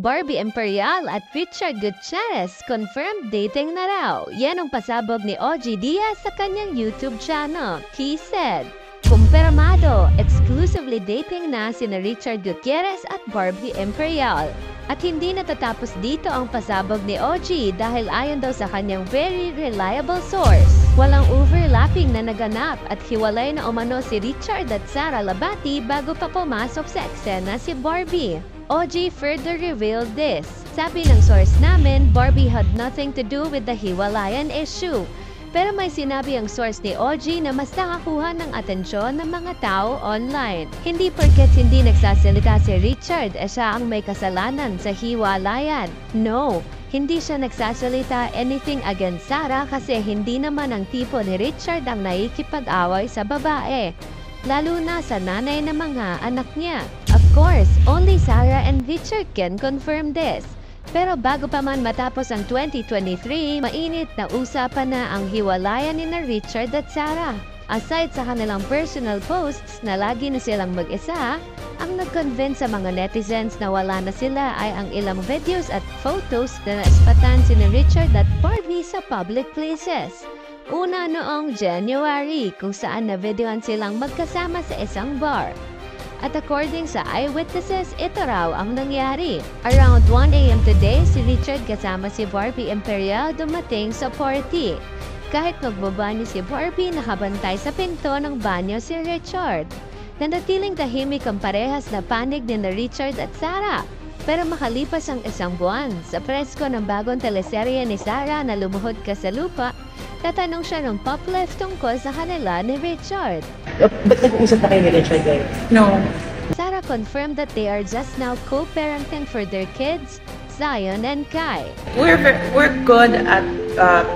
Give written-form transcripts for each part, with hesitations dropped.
Barbie Imperial at Richard Gutierrez confirmed dating na raw. Yan ang pasabog ni OG Diaz sa kanyang YouTube channel. He said, kumpirmado, exclusively dating na sina Richard Gutierrez at Barbie Imperial. At hindi natatapos dito ang pasabog ni OG dahil ayon daw sa kanyang very reliable source. Walang overlapping na naganap at hiwalay na umano si Richard at Sara Labati bago pa pumasok sa eksena si Barbie. OG further revealed this. Sabi ng source namin, Barbie had nothing to do with the hiwalayan issue. Pero may sinabi ang source ni OG na mas nakakuha ng atensyon ng mga tao online. Hindi porket hindi nagsasalita si Richard siya ang may kasalanan sa hiwalayan. No, hindi siya nagsasalita anything against Sara kasi hindi naman ang tipo ni Richard ang naikipag-away sa babae. Lalo na sa nanay ng mga anak niya. Of course, only Sara and Richard can confirm this. Pero bago pa man matapos ang 2023, mainit na usapan na ang hiwalayan ni Richard at Sara. Aside sa kanilang personal posts na lagi na silang mag-isa, ang nag-convince sa mga netizens na wala na sila ay ang ilang videos at photos na naispatan si Richard at Barbie sa public places. Una noong January kung saan na-videoan silang magkasama sa isang bar. At according sa eyewitnesses, ito raw ang nangyari. Around 1 AM today, si Richard kasama si Barbie Imperial dumating sa party. Kahit magbabanyo si Barbie, nakabantay sa pinto ng banyo si Richard. Nanatiling tahimik ang parehas na panig ni Richard at Sara. Pero makalipas ang isang buwan, sa presko ng bagong teleserye ni Sara na Lumuhod Ka sa Lupa, tatanong siya ng pop life tungkol sa kanila ni Richard. Ba't nag-uusap na kayo ni Richard ngayon? No. Sara confirmed that they are just now co-parenting for their kids, Zion and Kai. We're good at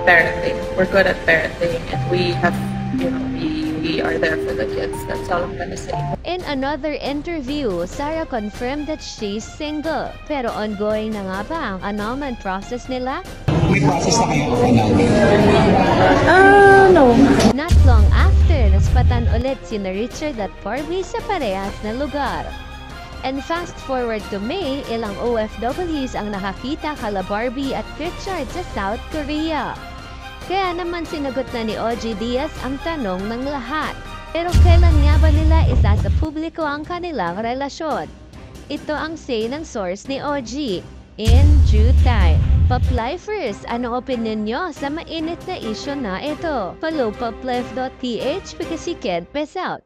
parenting. We're good at parenting, and we have, we are there for the kids. That's all I'm gonna say. In another interview, Sara confirmed that she's single. Pero ongoing na nga ba ang annulment process nila? May process na kayo of annulment? No. Not long after, naspatan ulit sina Richard at Barbie sa parehas na lugar. And fast forward to May, ilang OFWs ang nakakita kala Barbie at Richard sa South Korea. Kaya naman sinagot na ni OG Diaz ang tanong ng lahat. Pero kailan nga ba nila isa sa publiko ang kanilang relasyon? Ito ang say ng source ni OG. In due time. Poplifers, ano opinion nyo sa mainit na issue na ito? Follow poplife.ph because you can't miss out.